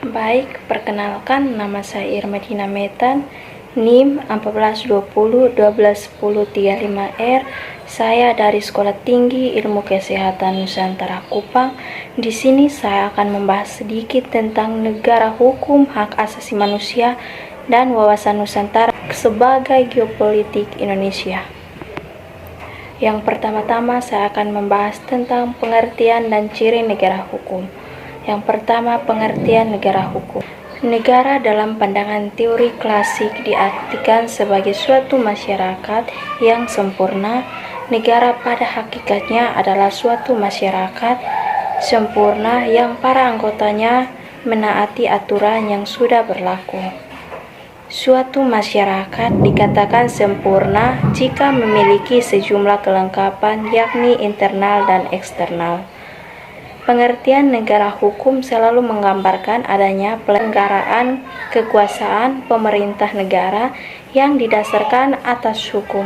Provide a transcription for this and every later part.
Baik, perkenalkan nama saya Irma Dina Metan, NIM 1420121035R. Saya dari Sekolah Tinggi Ilmu Kesehatan Nusantara Kupang. Di sini saya akan membahas sedikit tentang negara hukum, hak asasi manusia, dan wawasan Nusantara sebagai geopolitik Indonesia. Yang pertama-tama saya akan membahas tentang pengertian dan ciri negara hukum. Yang pertama, pengertian negara hukum. Negara dalam pandangan teori klasik diartikan sebagai suatu masyarakat yang sempurna. Negara pada hakikatnya adalah suatu masyarakat sempurna yang para anggotanya menaati aturan yang sudah berlaku. Suatu masyarakat dikatakan sempurna jika memiliki sejumlah kelengkapan, yakni internal dan eksternal. Pengertian negara hukum selalu menggambarkan adanya penyelenggaraan kekuasaan pemerintah negara yang didasarkan atas hukum.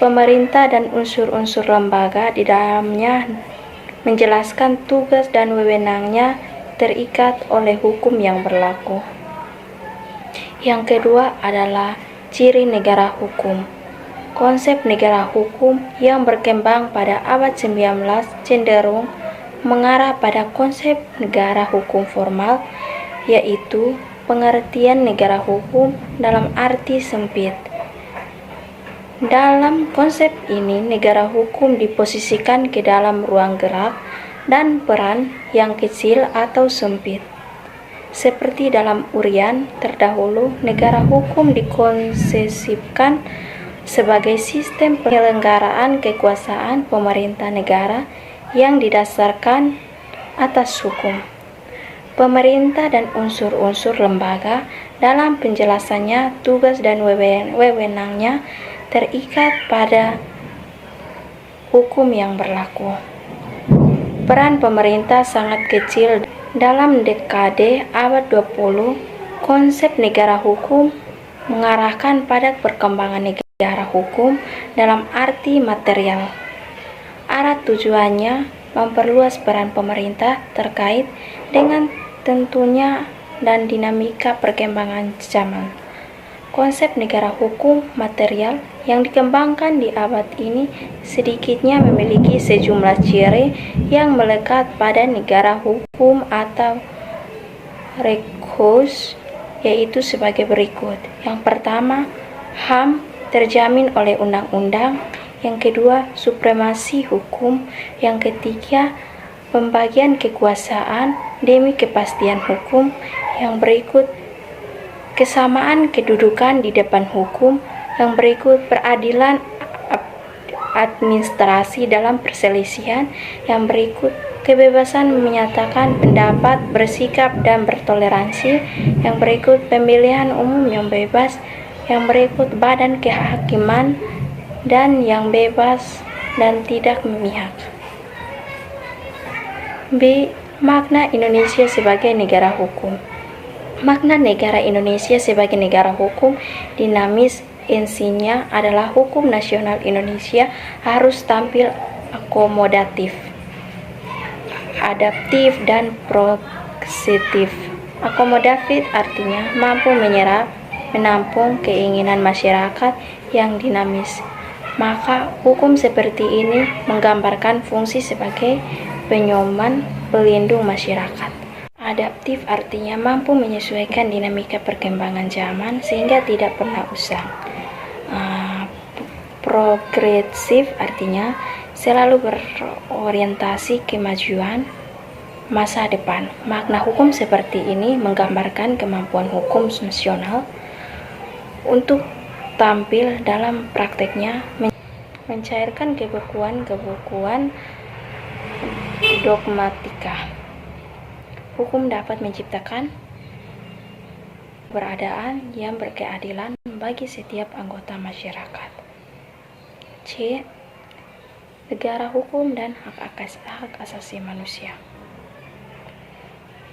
Pemerintah dan unsur-unsur lembaga di dalamnya menjelaskan tugas dan wewenangnya terikat oleh hukum yang berlaku. Yang kedua adalah ciri negara hukum. Konsep negara hukum yang berkembang pada abad 19 cenderung mengarah pada konsep negara hukum formal, yaitu pengertian negara hukum dalam arti sempit. Dalam konsep ini, negara hukum diposisikan ke dalam ruang gerak dan peran yang kecil atau sempit. Seperti dalam uraian terdahulu, negara hukum dikonsepsikan sebagai sistem penyelenggaraan kekuasaan pemerintah negara yang didasarkan atas hukum. Pemerintah dan unsur-unsur lembaga dalam penjelasannya tugas dan wewenangnya terikat pada hukum yang berlaku. Peran pemerintah sangat kecil dalam dekade abad 20. Konsep negara hukum mengarahkan pada perkembangan negara hukum dalam arti material. Arah tujuannya memperluas peran pemerintah terkait dengan tentunya dan dinamika perkembangan zaman. Konsep negara hukum material yang dikembangkan di abad ini sedikitnya memiliki sejumlah ciri yang melekat pada negara hukum atau rekus, yaitu sebagai berikut. Yang pertama, HAM terjamin oleh undang-undang. Yang kedua, supremasi hukum. Yang ketiga, pembagian kekuasaan demi kepastian hukum. Yang berikut, kesamaan kedudukan di depan hukum. Yang berikut, peradilan administrasi dalam perselisihan. Yang berikut, kebebasan menyatakan pendapat, bersikap, dan bertoleransi. Yang berikut, pemilihan umum yang bebas. Yang berikut, badan kehakiman dan yang bebas dan tidak memihak. B. Makna Indonesia sebagai negara hukum. Makna negara Indonesia sebagai negara hukum dinamis. Insinya adalah hukum nasional Indonesia harus tampil akomodatif, adaptif, dan progresif. Akomodatif artinya mampu menyerap, menampung keinginan masyarakat yang dinamis. Maka hukum seperti ini menggambarkan fungsi sebagai penyoman, pelindung masyarakat. Adaptif artinya mampu menyesuaikan dinamika perkembangan zaman sehingga tidak pernah usang. Progresif artinya selalu berorientasi kemajuan masa depan. Makna hukum seperti ini menggambarkan kemampuan hukum nasional untuk tampil dalam prakteknya mencairkan kebekuan dogmatika. Hukum dapat menciptakan keberadaan yang berkeadilan bagi setiap anggota masyarakat. C. Negara hukum dan hak asasi manusia.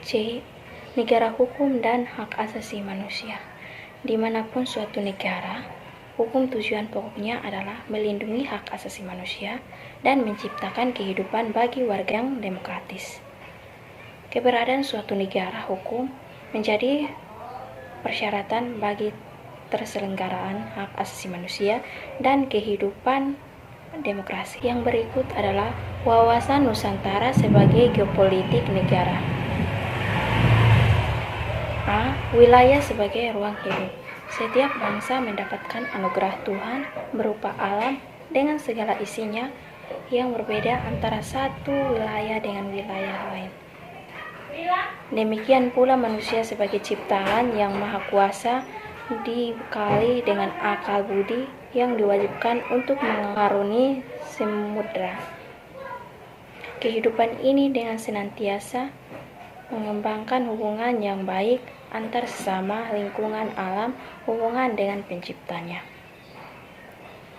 C. Negara hukum dan hak asasi manusia. Dimanapun suatu negara, hukum tujuan pokoknya adalah melindungi hak asasi manusia dan menciptakan kehidupan bagi warga yang demokratis. Keberadaan suatu negara hukum menjadi persyaratan bagi terselenggaraan hak asasi manusia dan kehidupan demokrasi. Yang berikut adalah wawasan Nusantara sebagai geopolitik negara. A. Wilayah sebagai ruang hidup. Setiap bangsa mendapatkan anugerah Tuhan berupa alam dengan segala isinya yang berbeda antara satu wilayah dengan wilayah lain. Demikian pula manusia sebagai ciptaan yang maha kuasa dibekali dengan akal budi yang diwajibkan untuk mengarungi samudra kehidupan ini dengan senantiasa mengembangkan hubungan yang baik antar sesama, lingkungan alam, hubungan dengan penciptanya.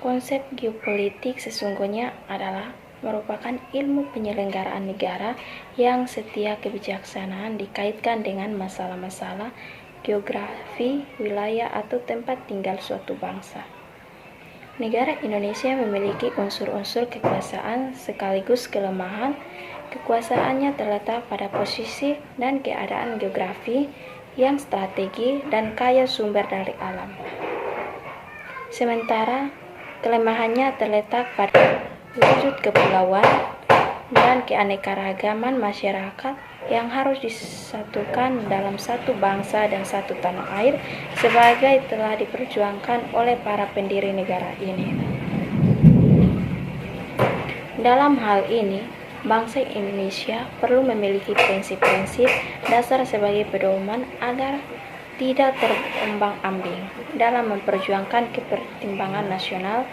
Konsep geopolitik sesungguhnya adalah merupakan ilmu penyelenggaraan negara yang setiap kebijaksanaan dikaitkan dengan masalah-masalah geografi, wilayah, atau tempat tinggal suatu bangsa. Negara Indonesia memiliki unsur-unsur kekuasaan sekaligus kelemahan. Kekuasaannya terletak pada posisi dan keadaan geografi yang strategi dan kaya sumber dari alam. Sementara kelemahannya terletak pada wujud kepulauan dan keanekaragaman masyarakat yang harus disatukan dalam satu bangsa dan satu tanah air sebagai telah diperjuangkan oleh para pendiri negara ini. Dalam hal ini, bangsa Indonesia perlu memiliki prinsip-prinsip dasar sebagai pedoman agar tidak terombang-ambing dalam memperjuangkan kepertimbangan nasional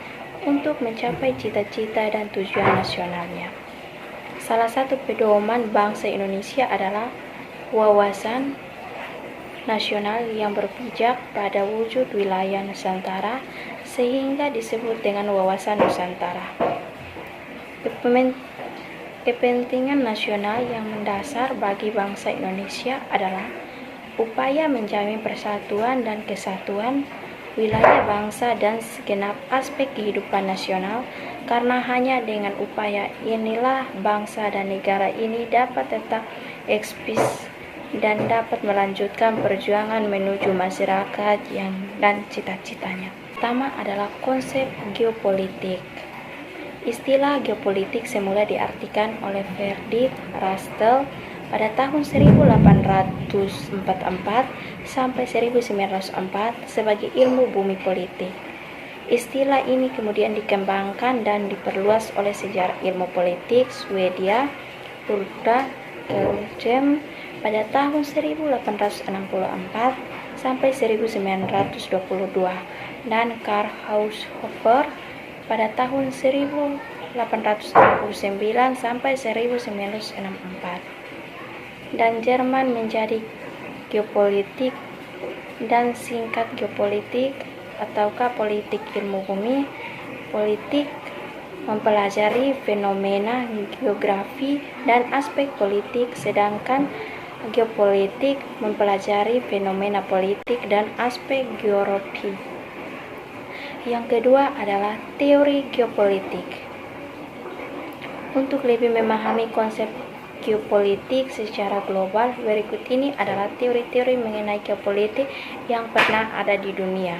untuk mencapai cita-cita dan tujuan nasionalnya. Salah satu pedoman bangsa Indonesia adalah wawasan nasional yang berpijak pada wujud wilayah Nusantara sehingga disebut dengan wawasan Nusantara. Kepentingan nasional yang mendasar bagi bangsa Indonesia adalah upaya menjamin persatuan dan kesatuan wilayah bangsa dan segenap aspek kehidupan nasional, karena hanya dengan upaya inilah bangsa dan negara ini dapat tetap eksis dan dapat melanjutkan perjuangan menuju masyarakat dan cita-citanya. Pertama adalah konsep geopolitik. Istilah geopolitik semula diartikan oleh Ferdinand Russell pada tahun 1844 sampai 1904 sebagai ilmu bumi politik. Istilah ini kemudian dikembangkan dan diperluas oleh sejarah ilmu politik Swedia Ulrika Kjellgren pada tahun 1864 sampai 1922 dan Karl Haushofer pada tahun 1869 sampai 1964. Dan Jerman menjadi geopolitik dan singkat geopolitik ataukah politik ilmu bumi. Politik mempelajari fenomena geografi dan aspek politik, sedangkan geopolitik mempelajari fenomena politik dan aspek geografi. Yang kedua adalah teori geopolitik. Untuk lebih memahami konsep geopolitik secara global, berikut ini adalah teori-teori mengenai geopolitik yang pernah ada di dunia.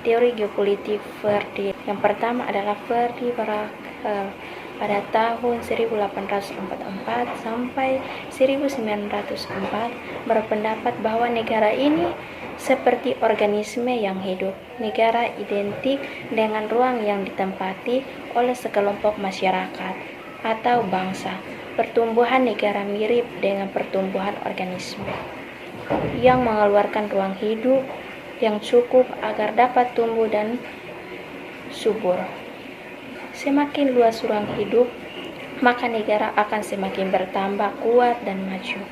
Teori geopolitik Verdi. Yang pertama adalah Verdi Barakel pada tahun 1844 sampai 1904 berpendapat bahwa negara ini seperti organisme yang hidup. Negara identik dengan ruang yang ditempati oleh sekelompok masyarakat atau bangsa. Pertumbuhan negara mirip dengan pertumbuhan organisme yang mengeluarkan ruang hidup yang cukup agar dapat tumbuh dan subur. Semakin luas ruang hidup, maka negara akan semakin bertambah kuat dan maju.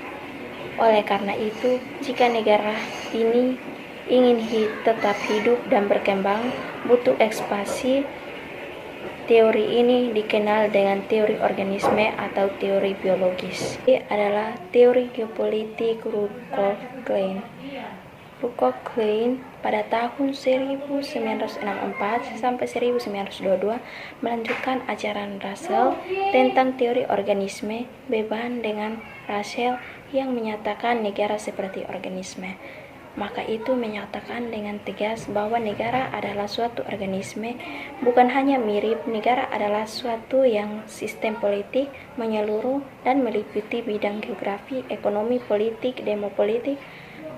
Oleh karena itu, jika negara ini ingin tetap hidup dan berkembang, butuh ekspansi. Teori ini dikenal dengan teori organisme atau teori biologis. Ini adalah teori geopolitik Rudolf Klein. Rudolf Klein pada tahun 1964 sampai 1922 melanjutkan ajaran Russell tentang teori organisme. Beban dengan Russell yang menyatakan negara seperti organisme. Maka itu menyatakan dengan tegas bahwa negara adalah suatu organisme, bukan hanya mirip. Negara adalah suatu yang sistem politik menyeluruh dan meliputi bidang geografi, ekonomi, politik, demopolitik,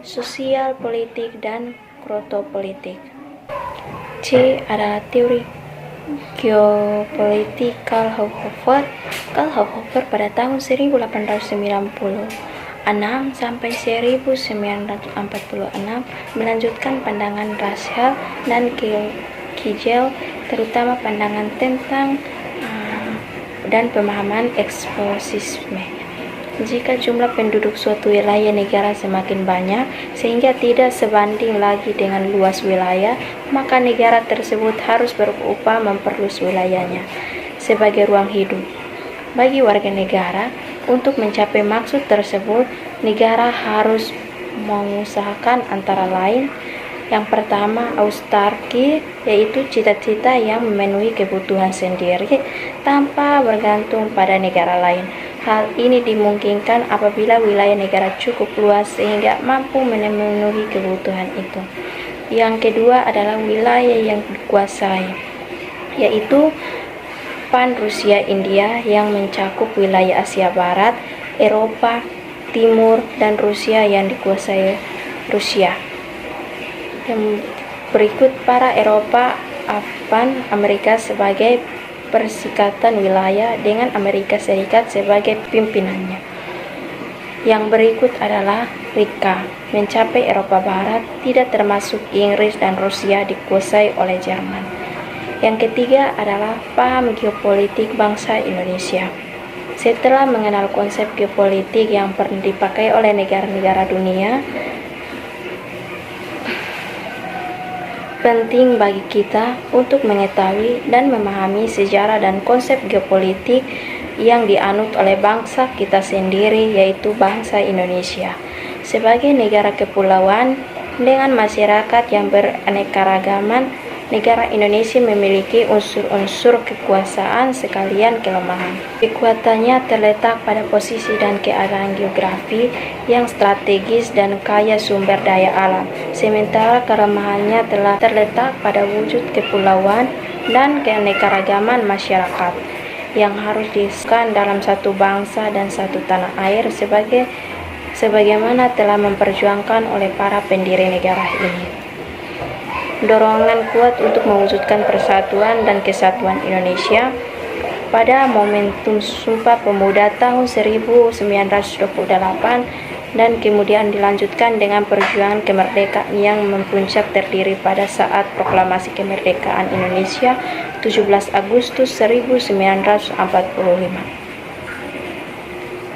sosial politik, dan krotopolitik. C adalah teori geopolitik Karl Hoffer. Karl Hoffer pada tahun 1896 sampai 1946 melanjutkan pandangan Russell dan Kegel, terutama pandangan tentang dan pemahaman eksposisme. Jika jumlah penduduk suatu wilayah negara semakin banyak sehingga tidak sebanding lagi dengan luas wilayah, maka negara tersebut harus berupaya memperluas wilayahnya sebagai ruang hidup bagi warga negara. Untuk mencapai maksud tersebut, negara harus mengusahakan antara lain: yang pertama, autarki, yaitu cita-cita yang memenuhi kebutuhan sendiri tanpa bergantung pada negara lain. Hal ini dimungkinkan apabila wilayah negara cukup luas sehingga mampu memenuhi kebutuhan itu. Yang kedua adalah wilayah yang dikuasai, yaitu Pan-Rusia India yang mencakup wilayah Asia Barat, Eropa Timur, dan Rusia yang dikuasai Rusia. Yang berikut para Eropa, Afgan, Amerika sebagai persikatan wilayah dengan Amerika Serikat sebagai pimpinannya. Yang berikut adalah Rika mencapai Eropa Barat, tidak termasuk Inggris dan Rusia dikuasai oleh Jerman. Yang ketiga adalah paham geopolitik bangsa Indonesia. Setelah mengenal konsep geopolitik yang pernah dipakai oleh negara-negara dunia, penting bagi kita untuk mengetahui dan memahami sejarah dan konsep geopolitik yang dianut oleh bangsa kita sendiri, yaitu bangsa Indonesia. Sebagai negara kepulauan dengan masyarakat yang beraneka-ragaman, negara Indonesia memiliki unsur-unsur kekuasaan sekalian kelemahan. Kekuatannya terletak pada posisi dan keadaan geografi yang strategis dan kaya sumber daya alam, sementara kelemahannya telah terletak pada wujud kepulauan dan keanekaragaman masyarakat yang harus disatukan dalam satu bangsa dan satu tanah air sebagaimana telah memperjuangkan oleh para pendiri negara ini. Dorongan kuat untuk mewujudkan persatuan dan kesatuan Indonesia pada momentum Sumpah Pemuda tahun 1928 dan kemudian dilanjutkan dengan perjuangan kemerdekaan yang mempuncak terdiri pada saat proklamasi kemerdekaan Indonesia 17 Agustus 1945.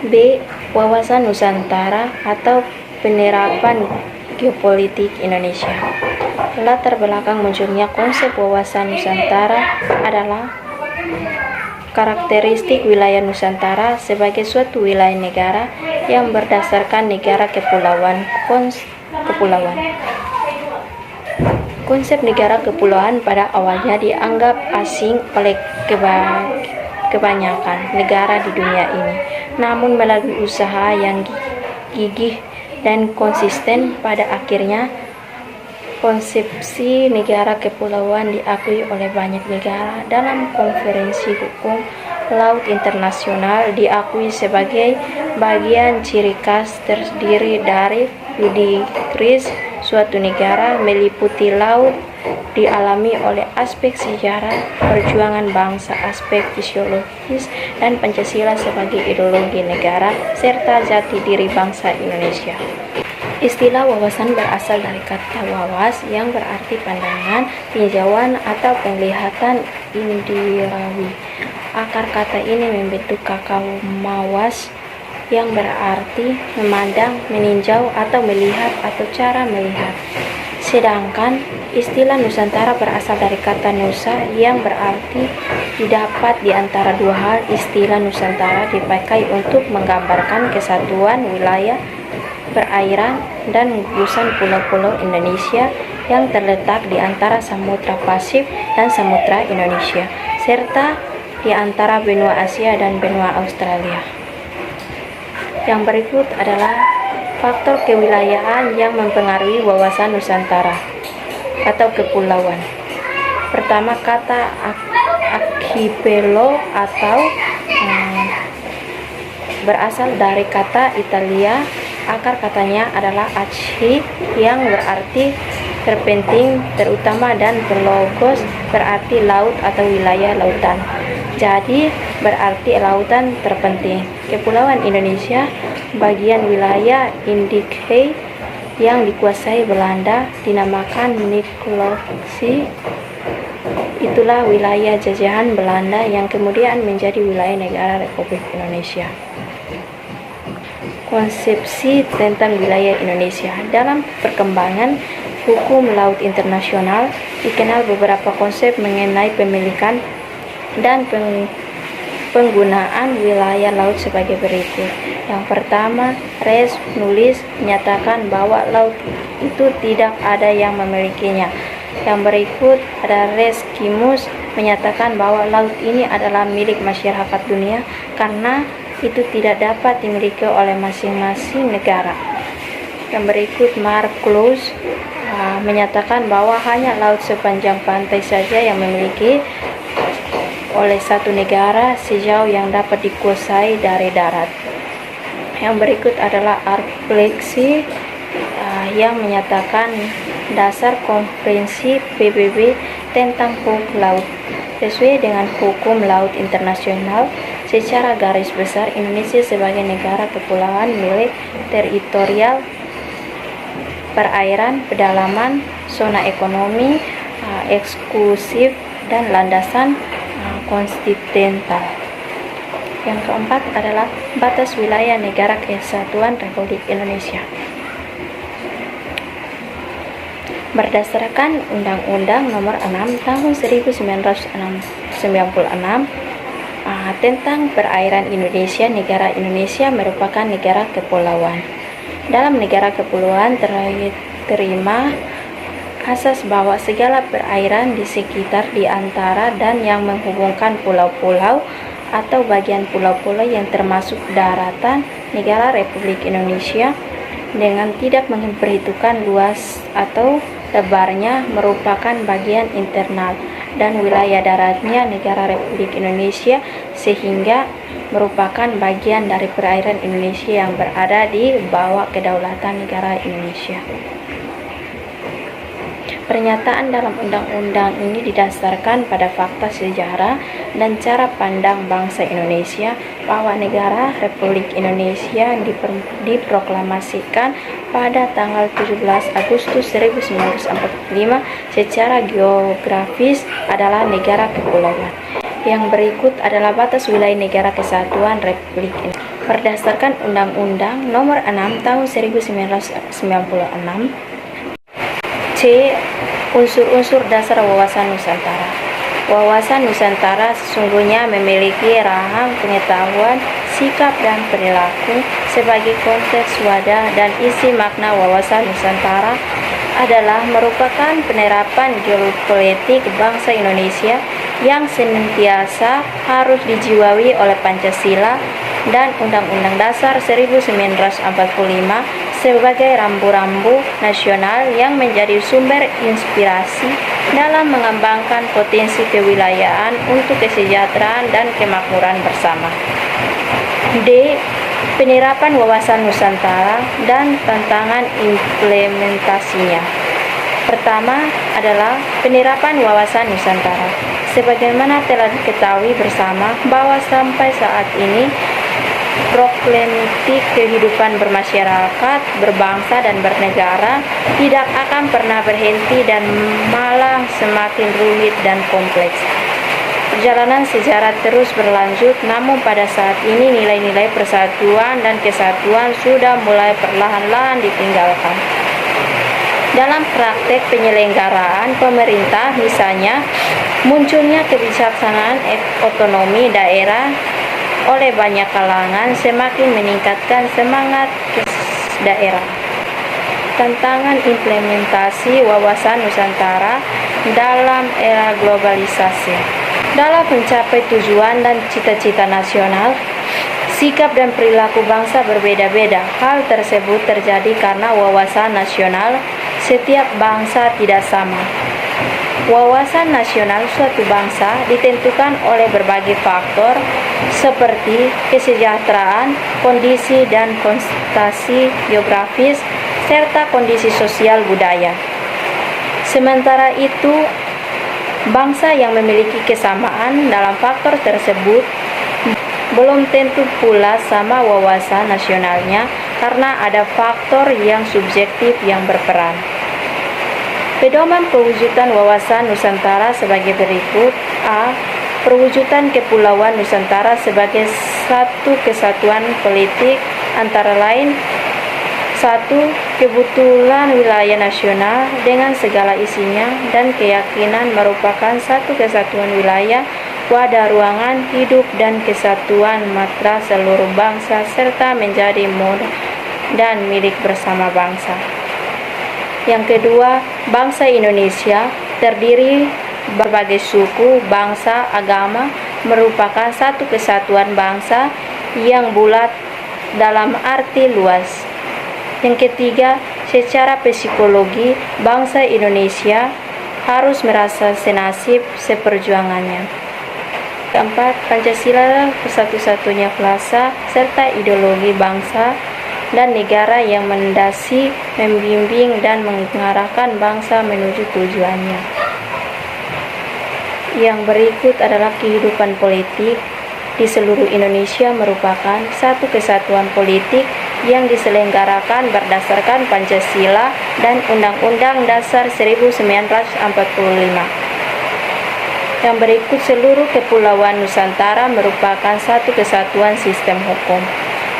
B. Wawasan Nusantara atau penerapan geopolitik Indonesia. Latar belakang munculnya konsep wawasan Nusantara adalah karakteristik wilayah Nusantara sebagai suatu wilayah negara yang berdasarkan negara kepulauan. Konsep negara kepulauan pada awalnya dianggap asing oleh kebanyakan negara di dunia ini. Namun melalui usaha yang gigih dan konsisten, pada akhirnya konsepsi negara kepulauan diakui oleh banyak negara. Dalam konferensi hukum laut internasional diakui sebagai bagian ciri khas terdiri dari yuridis suatu negara, meliputi laut, dialami oleh aspek sejarah, perjuangan bangsa, aspek fisiologis, dan Pancasila sebagai ideologi negara, serta jati diri bangsa Indonesia. Istilah wawasan berasal dari kata wawas yang berarti pandangan, tinjauan, atau penglihatan indirawi. Akar kata ini membentuk kakau mawas yang berarti memandang, meninjau, atau melihat, atau cara melihat. Sedangkan istilah Nusantara berasal dari kata nusa yang berarti didapat di antara dua hal. Istilah Nusantara dipakai untuk menggambarkan kesatuan wilayah perairan dan gugusan pulau-pulau Indonesia yang terletak di antara Samudra Pasifik dan Samudra Indonesia, serta di antara benua Asia dan benua Australia. Yang berikut adalah faktor kewilayahan yang mempengaruhi wawasan Nusantara atau kepulauan. Pertama, kata archipelago atau berasal dari kata Italia. Akar katanya adalah archi yang berarti terpenting, terutama, dan pelogos berarti laut atau wilayah lautan. Jadi berarti lautan terpenting. Kepulauan Indonesia, bagian wilayah Indike yang dikuasai Belanda, dinamakan Nicosia. Itulah wilayah jajahan Belanda yang kemudian menjadi wilayah negara Republik Indonesia. Konsepsi tentang wilayah Indonesia. Dalam perkembangan hukum laut internasional, dikenal beberapa konsep mengenai pemilikan dan penggunaan wilayah laut sebagai berikut. Yang pertama, res nulis menyatakan bahwa laut itu tidak ada yang memilikinya. Yang berikut ada res kimus menyatakan bahwa laut ini adalah milik masyarakat dunia karena itu tidak dapat dimiliki oleh masing-masing negara. Yang berikut mar clause menyatakan bahwa hanya laut sepanjang pantai saja yang memiliki oleh satu negara sejauh yang dapat dikuasai dari darat. Yang berikut adalah arklexi yang menyatakan dasar konferensi PBB tentang hukum laut. Sesuai dengan hukum laut internasional, secara garis besar Indonesia sebagai negara kepulauan milik teritorial, perairan, pedalaman, zona ekonomi eksklusif, dan landasan kontinental. Yang keempat adalah batas wilayah Negara Kesatuan Republik Indonesia. Berdasarkan Undang-Undang Nomor 6 Tahun 1996 tentang perairan Indonesia, negara Indonesia merupakan negara kepulauan. Dalam negara kepulauan terima asas bahwa segala perairan di sekitar, di antara, dan yang menghubungkan pulau-pulau atau bagian pulau-pulau yang termasuk daratan negara Republik Indonesia dengan tidak memperhitungkan luas atau lebarnya merupakan bagian internal dan wilayah daratnya negara Republik Indonesia sehingga merupakan bagian dari perairan Indonesia yang berada di bawah kedaulatan negara Indonesia. Pernyataan dalam undang-undang ini didasarkan pada fakta sejarah dan cara pandang bangsa Indonesia bahwa negara Republik Indonesia diproklamasikan pada tanggal 17 Agustus 1945 secara geografis adalah negara kepulauan. Yang berikut adalah batas wilayah Negara Kesatuan Republik Indonesia. Berdasarkan Undang-Undang Nomor 6 Tahun 1996, C. Unsur-unsur dasar wawasan Nusantara. Wawasan Nusantara sesungguhnya memiliki rahang pengetahuan, sikap, dan perilaku. Sebagai konteks wadah dan isi makna wawasan Nusantara adalah merupakan penerapan geopolitik bangsa Indonesia yang senantiasa harus dijiwai oleh Pancasila dan Undang-Undang Dasar 1945 sebagai rambu-rambu nasional yang menjadi sumber inspirasi dalam mengembangkan potensi kewilayahan untuk kesejahteraan dan kemakmuran bersama. D. Penerapan wawasan Nusantara dan tantangan implementasinya. Pertama adalah penerapan wawasan Nusantara. Sebagaimana telah diketahui bersama bahwa sampai saat ini problematik kehidupan bermasyarakat, berbangsa, dan bernegara tidak akan pernah berhenti dan malah semakin rumit dan kompleks. Perjalanan sejarah terus berlanjut, namun pada saat ini nilai-nilai persatuan dan kesatuan sudah mulai perlahan-lahan ditinggalkan. Dalam praktek penyelenggaraan pemerintah, misalnya, munculnya kebijaksanaan otonomi daerah oleh banyak kalangan semakin meningkatkan semangat daerah. Tantangan implementasi wawasan Nusantara dalam era globalisasi. Dalam mencapai tujuan dan cita-cita nasional, Sikap dan perilaku bangsa berbeda-beda. Hal tersebut terjadi karena wawasan nasional setiap bangsa tidak sama. Wawasan nasional suatu bangsa ditentukan oleh berbagai faktor seperti kesejahteraan, kondisi dan konsentrasi geografis, serta kondisi sosial budaya. Sementara itu, bangsa yang memiliki kesamaan dalam faktor tersebut belum tentu pula sama wawasan nasionalnya karena ada faktor yang subjektif yang berperan. Pedoman perwujudan wawasan Nusantara sebagai berikut. A. Perwujudan Kepulauan Nusantara sebagai satu kesatuan politik antara lain: 1. Kebetulan wilayah nasional dengan segala isinya dan keyakinan merupakan satu kesatuan wilayah, wadah ruangan hidup dan kesatuan matra seluruh bangsa serta menjadi modal dan milik bersama bangsa. Yang kedua, bangsa Indonesia terdiri berbagai suku, bangsa, agama, merupakan satu kesatuan bangsa yang bulat dalam arti luas. Yang ketiga, secara psikologi, bangsa Indonesia harus merasa senasib seperjuangannya. Keempat, Pancasila satu-satunya kuasa serta ideologi bangsa dan negara yang mendasari, membimbing dan mengarahkan bangsa menuju tujuannya. Yang berikut adalah kehidupan politik di seluruh Indonesia merupakan satu kesatuan politik yang diselenggarakan berdasarkan Pancasila dan Undang-Undang Dasar 1945. Yang berikut, seluruh kepulauan Nusantara merupakan satu kesatuan sistem hukum.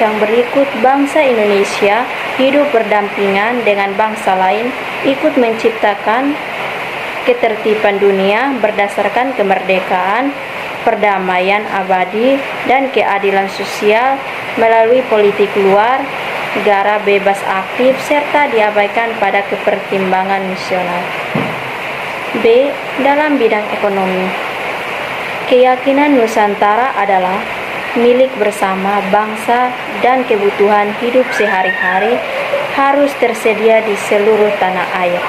Yang berikut, bangsa Indonesia hidup berdampingan dengan bangsa lain, ikut menciptakan ketertiban dunia berdasarkan kemerdekaan, perdamaian abadi, dan keadilan sosial melalui politik luar negara bebas aktif serta diabaikan pada kepertimbangan nasional. B. Dalam bidang ekonomi, keyakinan Nusantara adalah milik bersama bangsa dan kebutuhan hidup sehari-hari harus tersedia di seluruh tanah air.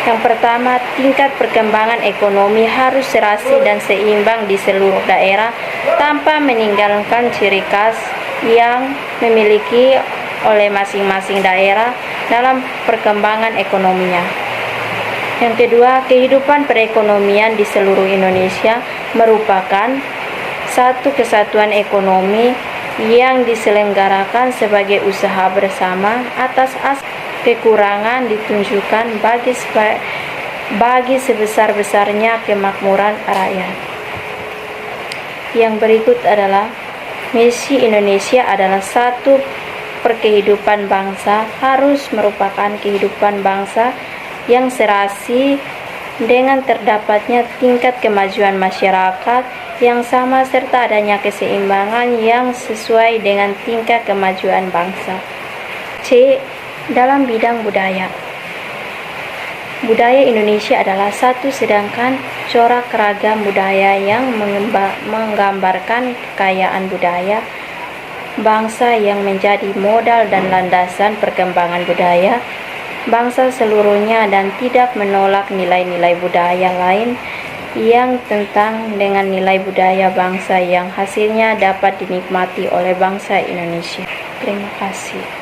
Yang pertama, tingkat perkembangan ekonomi harus serasi dan seimbang di seluruh daerah tanpa meninggalkan ciri khas yang memiliki oleh masing-masing daerah dalam perkembangan ekonominya. Yang kedua, kehidupan perekonomian di seluruh Indonesia merupakan satu kesatuan ekonomi yang diselenggarakan sebagai usaha bersama atas asas kekurangan ditunjukkan bagi sebesar-besarnya kemakmuran rakyat. Yang berikut adalah misi Indonesia adalah satu perkehidupan bangsa harus merupakan kehidupan bangsa yang serasi dengan terdapatnya tingkat kemajuan masyarakat yang sama serta adanya keseimbangan yang sesuai dengan tingkat kemajuan bangsa. C. Dalam bidang budaya, budaya Indonesia adalah satu sedangkan corak ragam budaya yang menggambarkan kekayaan budaya bangsa yang menjadi modal dan landasan perkembangan budaya bangsa seluruhnya dan tidak menolak nilai-nilai budaya lain yang tentang dengan nilai budaya bangsa yang hasilnya dapat dinikmati oleh bangsa Indonesia. Terima kasih.